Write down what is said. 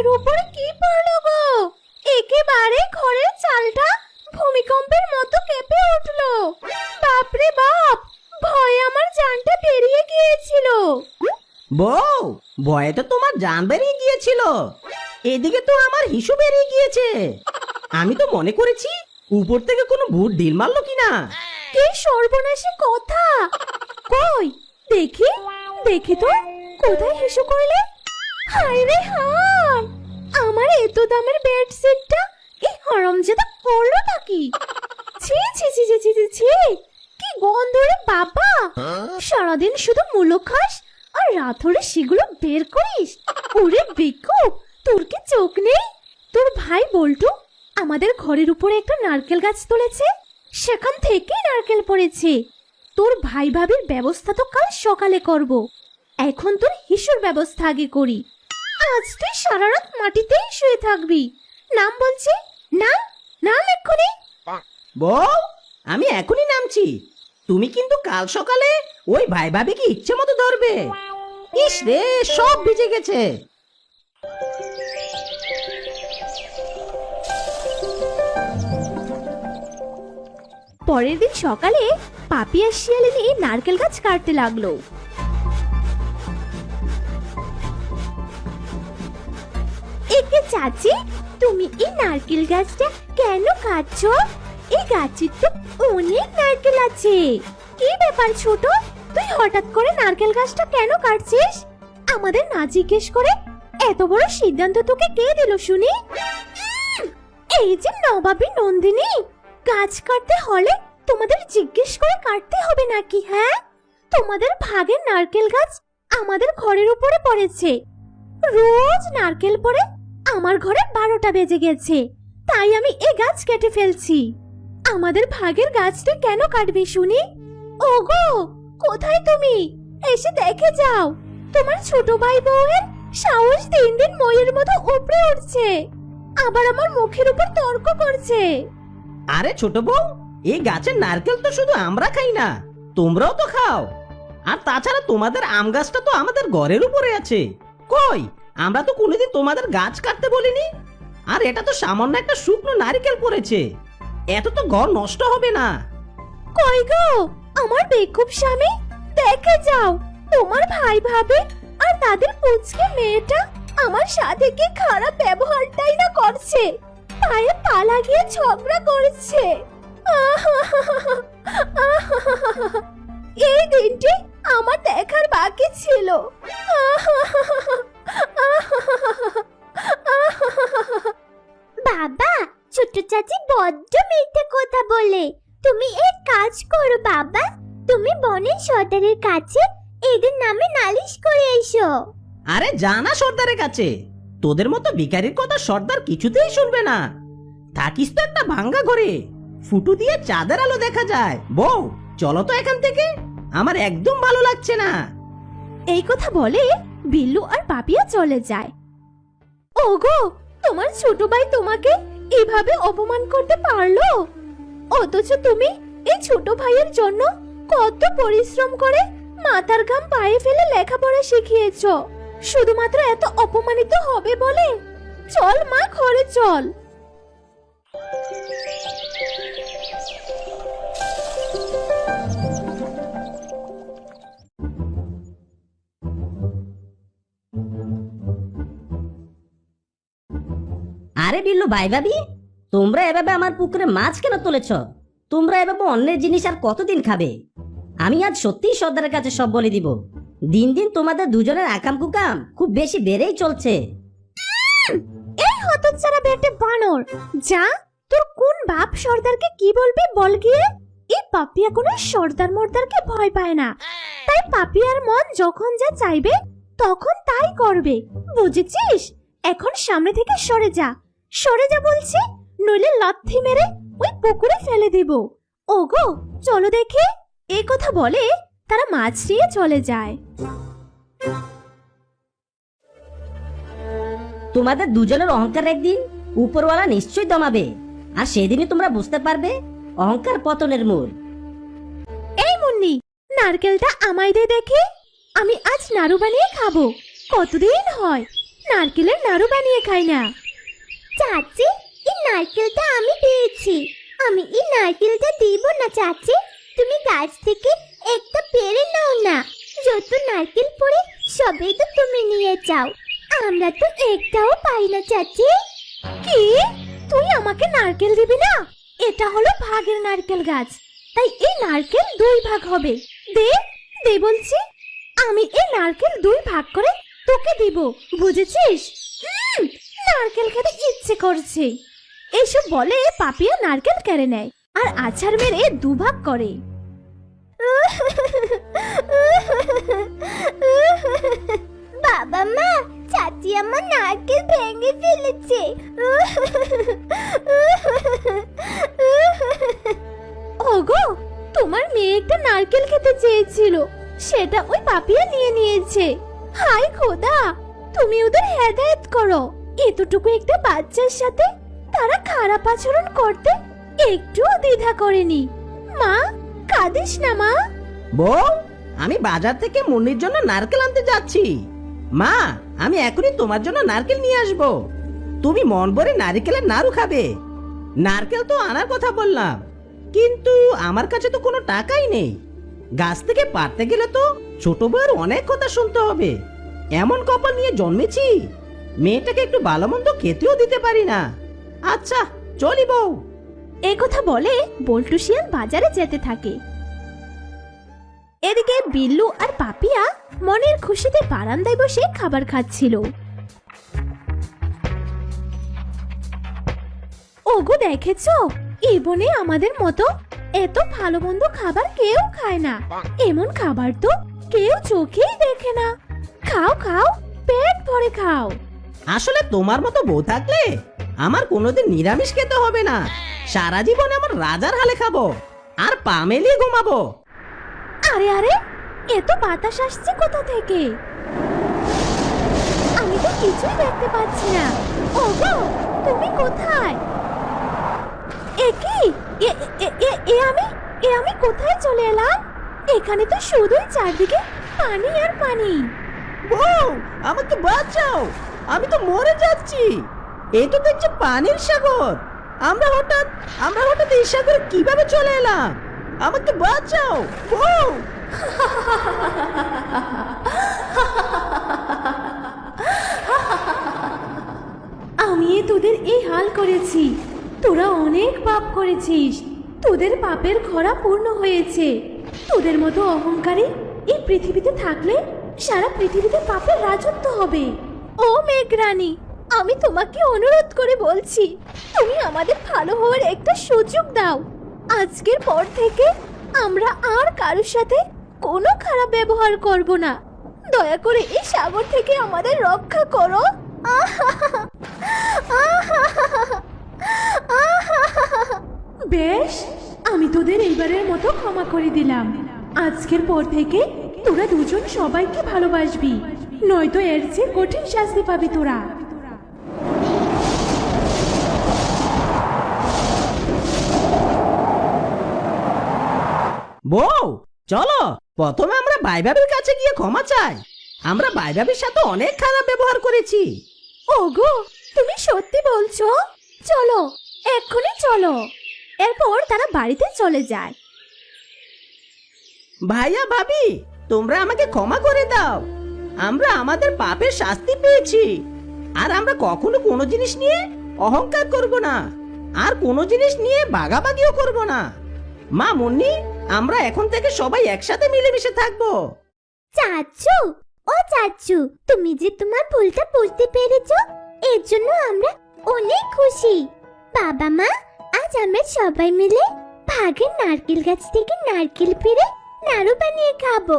ঘরের উপরে কি পড়লো গো? একেবারে ঘরের চালটা ভূমিকম্পের মতো কেঁপে উঠলো। বাপরে বাপ, ভয়ে আমার জানটা বেরিয়ে গিয়েছিল। বউ, ভয়ে তো তোমার জান বেরিয়ে গিয়েছিল, এদিকে তো আমার হিসু বেরিয়ে গিয়েছে। আমি তো মনে করেছি উপর থেকে কোনো ভূত ঢিল মারলো কিনা। কি সর্বনাশী কথা! কই দেখি দেখি তো, কোথায় হিসু করলে? হায় রে হায়, আমার এত দামের বেডশিটটা এই হারামজাদা করলোটা কি? ছি ছি ছি ছি ছি ছি ছি, কি গন্ধ রে বাবা! সারাদিন শুধু মূলো খাস আর রাত হলে সেগুলো বের করিস। ওরে বেকুব, তোর কি চোখ নেই? তোর ভাই বল্টু আমাদের ঘরের উপরে একটা নারকেল গাছ তুলেছে, সেখান থেকেই নারকেল পড়েছে। তোর ভাই ভাবির ব্যবস্থা তো কাল সকালে করব, এখন তোর হিসুর ব্যবস্থা আগে করি। আজ তুই সারা রাত মাটিতেই শুয়ে থাকবি। নাম বলছি, নাম নাম এক্ষুনি। বউ, আমি এখনই নামছি। তুমি কিন্তু কাল সকালে ওই ভাই ভাবিকে ইচ্ছে মতো ধরবে। ইস রে, সব ভিজে গেছে। পরের দিন সকালে পাপি আর শিয়ালিনী নারকেল গাছ কাটতে লাগলো। একে চাচি, তুমি এই নারকেল গাছটা কেন কাটছো? এই গাছের তো অনেক নারকেল আছে। কি ব্যাপার ছোট, তুই হঠাৎ করে নারকেল গাছটা কেন কাটছিস? আমাদের না জিজ্ঞেস করে এত বড় সিদ্ধান্ত তোকে কে দিল শুনি? এই যে নবাবী নন্দিনী, গাছ কাটতে হলে তোমাদের জিজ্ঞেস করে কাটতে হবে নাকি? হ্যাঁ, তোমাদের ভাগের নারকেল গাছ আমাদের ঘরের উপরে পড়েছে। রোজ নারকেল পড়ে আমার ঘরে 12টা বেজে গেছে, তাই আমি এই গাছ কেটে ফেলছি। আমাদের ভাগের গাছ তুই কেন কাটবি শুনি? ওগো, কোথায় তুমি? এসে দেখে যাও, তোমার ছোট ভাই বউয়ের সাহস দিন দিন ময়ের মতো উপরে উঠছে, আবার আমার মুখের উপর তর্ক করছে। আরে ছোট বউ, এই গাছের নারকেল তো শুধু আমরা খাই না, তোমরাও তো খাও। আর তাছাড়া তোমাদের আম গাছটা তো আমাদের ঘরের উপরে আছে। কই, আমরা তো কোনোদিন তোমাদের গাছ কাটতে বলিনি। আর এটা তো সামান্য একটা শুকনো নারকেল পড়েছে, এত তো ঘর নষ্ট হবে না। কই গো আমার বেকুব স্বামী, দেখে যাও, তোমার ভাই ভাবে আর তাদের পুচকে মেয়েটা আমার সাথে কি খারাপ ব্যবহারটাই না করছে, পায়ে পা লাগিয়ে ঝগড়া করছে। এই দিনটি আমার দেখার বাকি ছিল। বাবা, ছোট চাচি বড্ড মিথ্যে কথা বলে। তুমি এক কাজ করো বাবা, তুমি বনের সর্দারের কাছে এদের নামে নালিশ করে এসো। আরে জানা সর্দারের কাছে, তোদের মতো ভিখারির কথা সর্দার কিছুতেই শুনবে না। থাকিস তো একটা ভাঙ্গা ঘরে, ফুটু দিয়ে চাঁদের আলো দেখা যায়। বউ, চলো তো এখান থেকে, আমার একদম ভালো লাগছে না। এই কথা বলে বিল্লু আর পাপিয়া চলে যায়। ওগো, তোমার ছোট ভাই তোমাকে এভাবে অপমান করতে পারলো? অথচ তুমি এই ছোট ভাইয়ের জন্য কত পরিশ্রম করে মাথার ঘাম পায়ে ফেলে লেখাপড়া শিখিয়েছো, শুধুমাত্র এত অপমানিত হবে বলে? চল মা, ঘরে চল। আরে বিল্লু ভাই ভাবি, তোমরা এভাবে আমার পুকুরে মাছ কেন তুলেছ? তোমরা এভাবে অন্যের জিনিস আর কতদিন খাবে? আমি আজ সত্যিই সর্দারের কাছে সব বলে দিব। দিন দিন তোমাদের দুজনের আকাম কুকাম খুব বেশি বেড়েই চলছে। এই হতচ্ছাড়া বেটে বানর, যা, তোর কোন বাপ সর্দারকে কি বলবি বল গিয়ে। এই পাপিয়া কোনো সর্দার মর্দারকে ভয় পায় না, তাই পাপিয়ার মন যখন যা চাইবে তখন তাই করবে, বুঝেছিস? এখন সামনে থেকে সরে যা, সরে যা বলছি, নইলে লাথি মেরে ওই পুকুরে ফেলে দেব। ওগো চলো দেখে। এই কথা বলে তারা মাছ নিয়ে চলে যায়। তোমাদের দুজনের অহংকার একদিন উপরওয়ালা নিশ্চয়ই দমাবে, আর সেদিনই তোমরা বুঝতে পারবে অহংকার পতনের মূল। এই মুন্নি, নারকেলটা আমায় দে দেখি, আমি আজ নাড়ু বানিয়ে খাবো। কতদিন হয় নারকেলের নাড়ু বানিয়ে খাই না। চাচি, এই নারকেলটা আমি পেয়েছি। আমি এই নারকেলটা দিব না চাচি। তুমি গাছ থেকে একটা পেড়ে নাও না। যত নারকেল পড়ে সবই তো তুমি নিয়ে যাও। আমরা তো একটাও পাই না চাচি। কি? তুই আমাকে নারকেল দিবি না? এটা হলো ভাগের নারকেল গাছ, তাই এই নারকেল 2 ভাগ হবে। দে দে বলছি। আমি এই নারকেল 2 ভাগ করে তোকে দিব, বুঝেছিস? নারকেল খেতে ইচ্ছে করছে। এইসব বলে পাপিয়া নারকেল কেড়ে নেয় আর আছাড় মেরে 2 ভাগ করে। বাবা মা, চাচি আমার নারকেল ভেঙে ফেলেছে। ওগো, তোমার মেয়ে একটা নারকেল খেতে চেয়েছিল, সেটা ওই পাপিয়া নিয়ে নিয়েছে। হায় খোদা, তুমি ওদের হেদায়েত করো। এতটুকু একটা বাচ্চার সাথে তারা খারাপ আচরণ করতে একটুও দ্বিধা করেনি। মা, কাঁদিস না মা। বউ, আমি বাজার থেকে মুন্নির জন্য নারকেল আনতে যাচ্ছি। মা, আমি এখনই তোমার জন্য নারকেল নিয়ে আসবো। তুমি মন ভরে নারকেলের নাড়ু খাবে। নারকেল তো আনার কথা বললাম, কিন্তু আমার কাছে তো কোনো টাকাই নেই। গাছ থেকে পারতে গেলে তো ছোট বউয়ের অনেক কথা শুনতে হবে। এমন কপাল নিয়ে জন্মেছি, মেয়েটাকে একটু ভালো মন্দ খেতেও দিতে পারি না। আচ্ছা, চলি বউ। এই কথা বলে বল্টু শিয়াল বাজারে যেতে থাকে। এদিকে বিল্লু আর পাপিয়া মনের খুশিতে বারান্দায় বসে খাবার খাচ্ছিল। ওগো, দেখেছো? এই বনে আমাদের মতো এত ভালো মন্দ খাবার কেউ খায় না। এমন খাবার তো কেউ চোখেই দেখে না। খাও খাও, পেট ভরে খাও। আসলে তোমার মতো বউ থাকলে আমার কোনোদিন নিরামিষ খেতে হবে না। সারা জীবন আমার রাজার হালে খাবো আর পা মেলিয়ে ঘুমাবো। আরে আরে, এত বাতাস আসছে কোথা থেকে? আমি তো কিছুই দেখতে পাচ্ছি না। ওগো, তুমি কোথায়? এ কি? আমি কোথায় চলে এলাম? এখানে তো শুধুই চারদিকে পানি আর পানি। বউ, আমাকে বাঁচাও, আমি তো মরে যাচ্ছি। এই তো দেখছি পানির সাগর। আমরা হঠাৎ এই সাগরে কিভাবে চলে এলাম? আমাকে বাঁচাও বউ। আমি তোদের এই হাল করেছি। তোরা অনেক পাপ করেছিস। তোদের পাপের খরা পূর্ণ হয়েছে। তোদের মতো অহংকারী এই পৃথিবীতে থাকলে সারা পৃথিবীতে পাপের রাজত্ব হবে। ও মেঘরানী, আমি তোমাকে অনুরোধ করে বলছি, তুমি আমাদের ভালো হওয়ার একটা সুযোগ দাও। আজকের পর থেকে আমরা আর কারোর সাথে কোনো খারাপ ব্যবহার করব না। দয়া করে এই সাগর থেকে আমাদের রক্ষা করো। বেশ, আমি তোদের এইবারের মতো ক্ষমা করে দিলাম। আজকের পর থেকে তোরা দুজন সবাইকে ভালোবাসবি, নয়তো এর চেয়ে কঠিন শাস্তি পাবি তোরা। বউ, চলো প্রথমে আমরা ভাইভাবির কাছে গিয়ে ক্ষমা চাই। আমরা ভাইভাবির সাথে অনেক খারাপ ব্যবহার করেছি। ওগো, তুমি সত্যি বলছো? চলো, এক্ষুনি চলো। এরপর তারা বাড়িতে চলে যায়। ভাইয়া ভাবি, তোমরা আমাকে ক্ষমা করে দাও। আমরা আমাদের পাপের শাস্তি পেয়েছি। আর আমরা কখনো কোনো জিনিস নিয়ে অহংকার করব না, আর কোনো জিনিস নিয়ে ভাগাভাগিও করব না। মা, মুন্নি, আমরা এখন থেকে সবাই একসাথে মিলেমিশে থাকবো। চাচু, ও চাচু, তুমি যে তোমার ভুলটা বুঝতে পেরেছো, এর জন্য আমরা অনেক খুশি। বাবা মা, আজ আমরা সবাই মিলে ভাগের নারকেল গাছ থেকে নারকেল পেড়ে নাড়ু বানিয়ে খাবো।